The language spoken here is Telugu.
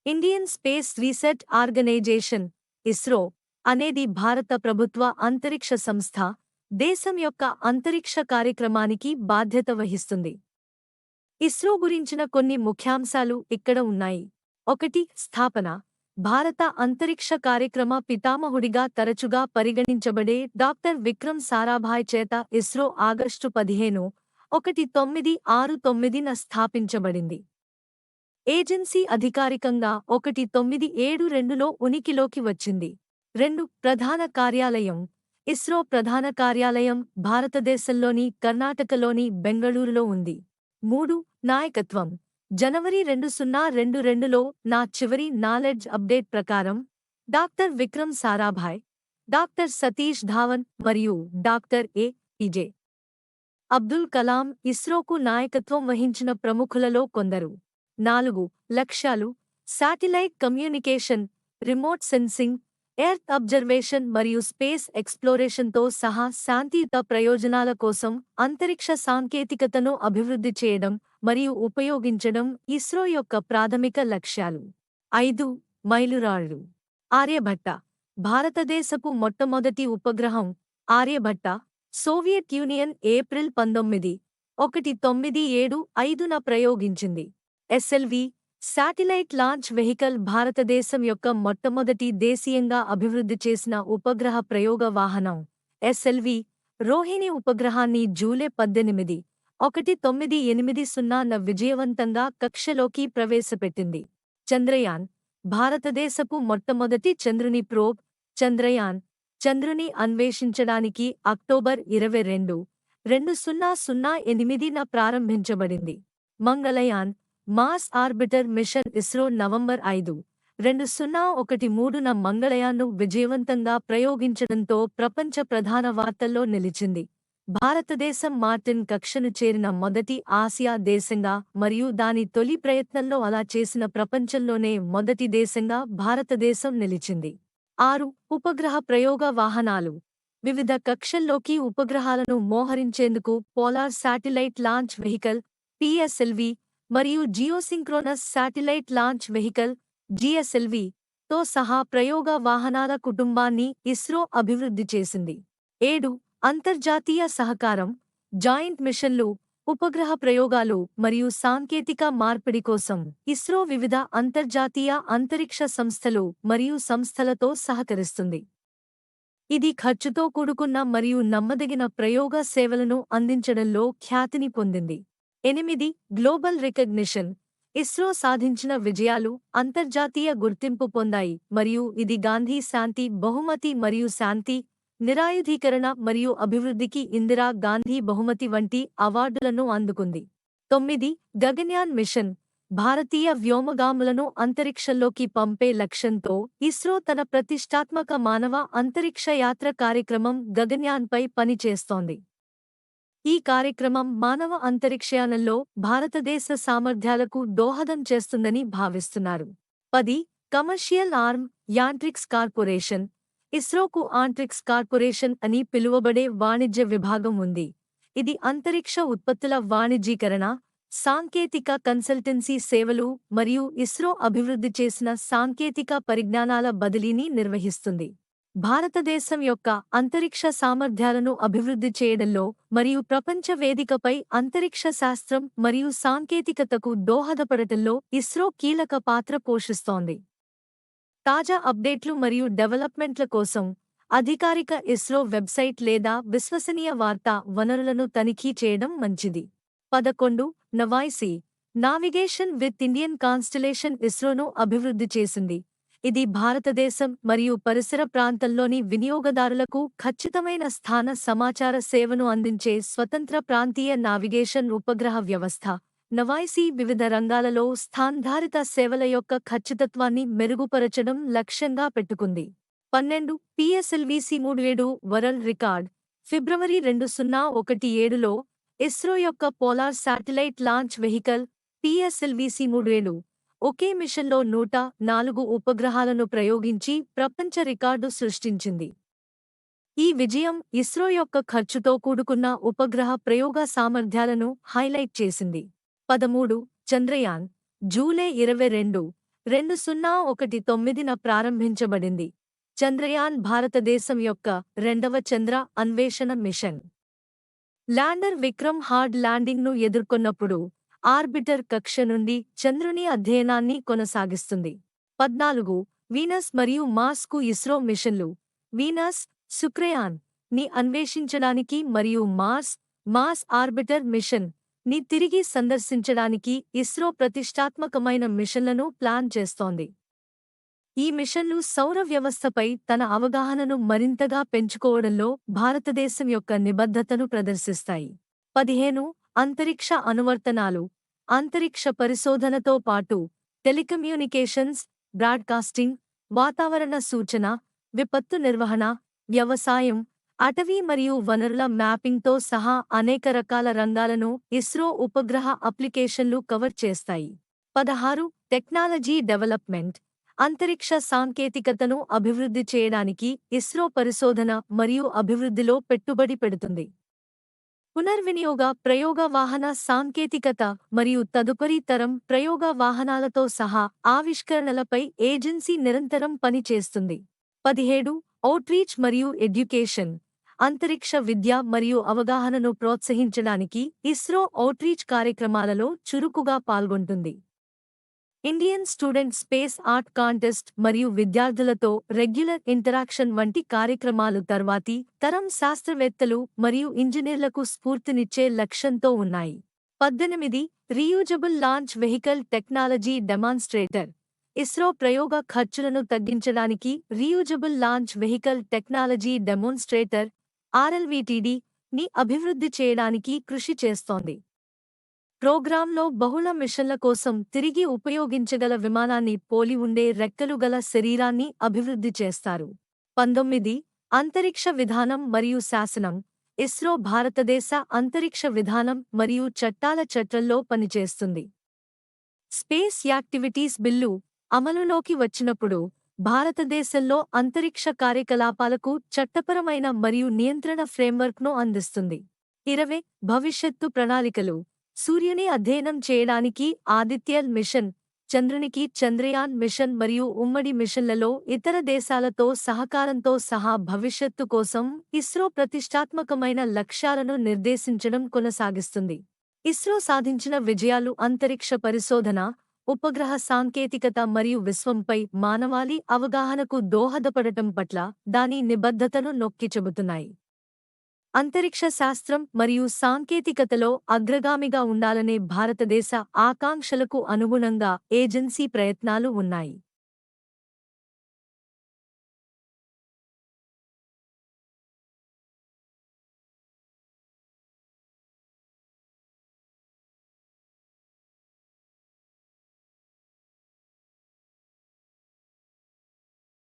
Indian space research organisation ISRO అనేది భారత ప్రభుత్వ అంతరిక్ష సంస్థ, దేశం యొక్క అంతరిక్ష కార్యక్రమానికి బాధ్యత వహిస్తుంది. ఇస్రో గురించిన కొన్ని ముఖ్యాంశాలు ఇక్కడ ఉన్నాయి. 1. స్థాపన. భారత అంతరిక్ష కార్యక్రమ పితామహుడిగా తరచుగా పరిగణించబడే డాక్టర్ విక్రమ్ సారాభాయ్ చేత ఇస్రో ఆగస్టు 15, 1969న స్థాపించబడింది. ఏజెన్సీ అధికారికంగా 1972లో ఉనికిలోకి వచ్చింది. 2. ప్రధాన కార్యాలయం. ఇస్రో ప్రధాన కార్యాలయం భారతదేశంలోని కర్ణాటకలోని బెంగళూరులో ఉంది. 3. నాయకత్వం. జనవరి 2022లో నా చివరి నాలెడ్జ్ అప్డేట్ ప్రకారం డాక్టర్ విక్రమ్ సారాభాయ్, డాక్టర్ సతీష్ ధావన్ మరియు డాక్టర్ ఏ.పి.జె. అబ్దుల్ కలాం ఇస్రోకు నాయకత్వం వహించిన ప్రముఖులలో కొందరు. 4. లక్ష్యాలు. Satellite communication, remote sensing, earth observation మరియు స్పేస్ ఎక్స్ప్లోరేషన్తో సహా శాంతియుత ప్రయోజనాల కోసం అంతరిక్ష సాంకేతికతను అభివృద్ధి చేయడం మరియు ఉపయోగించడం ఇస్రో యొక్క ప్రాథమిక లక్ష్యాలు. 5. మైలురాళ్లు. ఆర్యభట్ట. భారతదేశపు మొట్టమొదటి ఉపగ్రహం ఆర్యభట్ట సోవియట్ యూనియన్ ఏప్రిల్ 19, 1975న ప్రయోగించింది. ఎస్ఎల్వి శాటిలైట్ లాంచ్ వెహికల్ భారతదేశం యొక్క మొట్టమొదటి దేశీయంగా అభివృద్ధి చేసిన ఉపగ్రహ ప్రయోగ వాహనం. ఎస్ఎల్వి రోహిణి ఉపగ్రహాన్ని జూలై 18, 1980న విజయవంతంగా కక్షలోకి ప్రవేశపెట్టింది. చంద్రయాన్ భారతదేశపు మొట్టమొదటి చంద్రుని ప్రోబ్ చంద్రయాన్ చంద్రుని అన్వేషించడానికి అక్టోబర్ 22, 2008న ప్రారంభించబడింది. Mangalyaan Mars orbiter mission ISRO November 5, 2013న మంగళయాన్ను విజయవంతంగా ప్రయోగించడంతో ప్రపంచ ప్రధాన వార్తల్లో నిలిచింది. భారతదేశం మార్టిన్ కక్షను చేరిన మొదటి ఆసియా దేశంగా మరియు దాని తొలి ప్రయత్నంలో అలా చేసిన ప్రపంచంలోనే మొదటి దేశంగా భారతదేశం నిలిచింది. 6. ఉపగ్రహ ప్రయోగ వాహనాలు. వివిధ కక్షల్లోకి ఉపగ్రహాలను మోహరించేందుకు polar satellite launch vehicle PSLV మరియు geosynchronous satellite launch vehicle GSLV తో సహా ప్రయోగ వాహనాల కుటుంబాన్ని ఇస్రో అభివృద్ధి చేసింది. 7. అంతర్జాతీయ సహకారం. జాయింట్ మిషన్లు, ఉపగ్రహ ప్రయోగాలు మరియు సాంకేతిక మార్పిడి కోసం ఇస్రో వివిధ అంతర్జాతీయ అంతరిక్ష సంస్థలు మరియు సంస్థలతో సహకరిస్తుంది. ఇది ఖర్చుతో కూడుకున్న మరియు నమ్మదగిన ప్రయోగ సేవలను అందించడంలో ఖ్యాతిని పొందింది. 8. Global recognition. ఇస్రో సాధించిన విజయాలు అంతర్జాతీయ గుర్తింపు పొందాయి మరియు ఇది గాంధీ శాంతి బహుమతి మరియు శాంతి, నిరాయుధీకరణ మరియు అభివృద్ధికి ఇందిరా గాంధీ బహుమతి వంటి అవార్డులను అందుకుంది. 9. గగన్యాన్ మిషన్. భారతీయ వ్యోమగాములను అంతరిక్షంలోకి పంపే లక్ష్యంతో ఇస్రో తన ప్రతిష్టాత్మక మానవ అంతరిక్ష యాత్ర కార్యక్రమం గగన్యాన్పై పనిచేస్తోంది. ఈ కార్యక్రమం మానవ అంతరిక్షయానంలో భారతదేశ సామర్థ్యాలకు దోహదం చేస్తుందని భావిస్తున్నారు. 10. Commercial arm Antrix corporation. ఇస్రోకు ఆంట్రిక్స్ కార్పొరేషన్ అని పిలువబడే వాణిజ్య విభాగం ఉంది. ఇది అంతరిక్ష ఉత్పత్తుల వాణిజ్యీకరణ, సాంకేతిక కన్సల్టెన్సీ సేవలు మరియు ఇస్రో అభివృద్ధి చేసిన సాంకేతిక పరిజ్ఞానాల బదిలీని నిర్వహిస్తుంది. భారతదేశం యొక్క అంతరిక్ష సామర్థ్యాలను అభివృద్ధి చేయడంలో మరియు ప్రపంచ వేదికపై అంతరిక్ష శాస్త్రం మరియు సాంకేతికతకు దోహదపడటంలో ఇస్రో కీలక పాత్ర పోషిస్తోంది. తాజా అప్డేట్లు మరియు డెవలప్మెంట్ల కోసం అధికారిక ఇస్రో వెబ్సైట్ లేదా విశ్వసనీయ వార్తా వనరులను తనిఖీ చేయడం మంచిది. 11. నవాయిసీ నావిగేషన్ విత్ ఇండియన్ కాన్స్టలేషన్ ఇస్రోను అభివృద్ధి చేసింది. ఇది భారతదేశం మరియు పరిసర ప్రాంతంలోని వినియోగదారులకు ఖచ్చితమైన స్థాన సమాచార సేవను అందించే స్వతంత్ర ప్రాంతీయ నావిగేషన్ ఉపగ్రహ వ్యవస్థ. నవాయిసీ వివిధ రంగాలలో స్థానాధారిత సేవల యొక్క ఖచ్చితత్వాన్ని మెరుగుపరచడం లక్ష్యంగా పెట్టుకుంది. 12. పిఎస్ఎల్వి-37 వరల్డ్ రికార్డ్. ఫిబ్రవరి 2017లో ఇస్రో యొక్క పోలార్ శాటిలైట్ లాంచ్ వెహికల్ పిఎస్ఎల్వి-37 ఒకే మిషన్లో 104 ఉపగ్రహాలను ప్రయోగించి ప్రపంచ రికార్డు సృష్టించింది. ఈ విజయం ఇస్రో యొక్క ఖర్చుతో కూడుకున్న ఉపగ్రహ ప్రయోగ సామర్థ్యాలను హైలైట్ చేసింది. 13. చంద్రయాన్. జూలై 22, 2019న ప్రారంభించబడింది. చంద్రయాన్ భారతదేశం యొక్క రెండవ చంద్ర అన్వేషణ మిషన్. ల్యాండర్ విక్రమ్ హార్డ్ ల్యాండింగ్ను ఎదుర్కొన్నప్పుడు ఆర్బిటర్ కక్ష నుండి చంద్రుని అధ్యయనాన్ని కొనసాగిస్తుంది. 14 వీనస్ మరియు మార్స్ కు ఇస్రో మిషన్లు. వీనస్, శుక్రయాన్ ని అన్వేషించడానికి మరియు మార్స్ ఆర్బిటర్ మిషన్ ని తిరిగి సందర్శించడానికి ఇస్రో ప్రతిష్టాత్మకమైన మిషన్లను ప్లాన్ చేస్తోంది. ఈ మిషన్లు సౌర వ్యవస్థపై తన అవగాహనను మరింతగా పెంచుకోవడంలో భారతదేశం యొక్క నిబద్ధతను ప్రదర్శిస్తాయి. 15 అంతరిక్ష అనువర్తనాలు. అంతరిక్ష పరిశోధనతో పాటు టెలికమ్యూనికేషన్స్, బ్రాడ్కాస్టింగ్, వాతావరణ సూచన, విపత్తు నిర్వహణ, వ్యవసాయం, అటవీ మరియు వనరుల మ్యాపింగ్తో సహా అనేక రకాల రంగాలను ఇస్రో ఉపగ్రహ అప్లికేషన్లు కవర్ చేస్తాయి. 16 టెక్నాలజీ డెవలప్మెంట్. అంతరిక్ష సాంకేతికతను అభివృద్ధి చేయడానికి ఇస్రో పరిశోధన మరియు అభివృద్ధిలో పెట్టుబడి పెడుతుంది. పునర్వినియోగ ప్రయోగ వాహన సాంకేతికత మరియు తదుపరి తరం ప్రయోగ వాహనాలతో సహా ఆవిష్కరణలపై ఏజెన్సీ నిరంతరం పనిచేస్తుంది. 17 ఔట్రీచ్ మరియు ఎడ్యుకేషన్. అంతరిక్ష విద్య మరియు అవగాహనను ప్రోత్సహించడానికి ఇస్రో ఔట్రీచ్ కార్యక్రమాలలో చురుకుగా పాల్గొంటుంది. Indian student space art contest మరియు విద్యార్థులతో రెగ్యులర్ ఇంటరాక్షన్ వంటి కార్యక్రమాలు తర్వాతి తరం శాస్త్రవేత్తలు మరియు ఇంజనీర్లకు స్ఫూర్తినిచ్చే లక్ష్యంతో ఉన్నాయి. 18 reusable launch vehicle technology demonstrator. ISRO ప్రయోగ ఖర్చులను తగ్గించడానికి reusable launch vehicle technology demonstrator (RLVTD) ని అభివృద్ధి చేయడానికి కృషి చేస్తోంది. ప్రోగ్రాంలో బహుళ మిషన్ల కోసం తిరిగి ఉపయోగించగల విమానాన్ని పోలి ఉండే రెక్కలు గల శరీరాన్ని అభివృద్ధి చేస్తారు. 19 అంతరిక్ష విధానం మరియు శాసనం. ఇస్రో భారతదేశ అంతరిక్ష విధానం మరియు చట్టాల చట్రంలో పనిచేస్తుంది. స్పేస్ యాక్టివిటీస్ బిల్లు అమలులోకి వచ్చినప్పుడు భారతదేశంలో అంతరిక్ష కార్యకలాపాలకు చట్టపరమైన మరియు నియంత్రణ ఫ్రేమ్వర్క్ను అందిస్తుంది. 20 భవిష్యత్తు ప్రణాళికలు. సూర్యుని అధ్యయనం చేయడానికి ఆదిత్య మిషన్, చంద్రునికి చంద్రయాన్ మిషన్ మరియు ఉమ్మడి మిషన్లలో ఇతర దేశాలతో సహకారంతో సహా భవిష్యత్తు కోసం ఇస్రో ప్రతిష్టాత్మకమైన లక్ష్యాలను నిర్దేశించడం కొనసాగిస్తుంది. ఇస్రో సాధించిన విజయాలు అంతరిక్ష పరిశోధన, ఉపగ్రహ సాంకేతికత మరియు విశ్వంపై మానవాళి అవగాహనకు దోహదపడటం పట్ల దాని నిబద్ధతను నొక్కి చెబుతున్నాయి. అంతరిక్ష శాస్త్రం మరియు సాంకేతికతలో అగ్రగామిగా ఉండాలనే భారతదేశ ఆకాంక్షలకు అనుగుణంగా ఏజెన్సీ ప్రయత్నాలు ఉన్నాయి.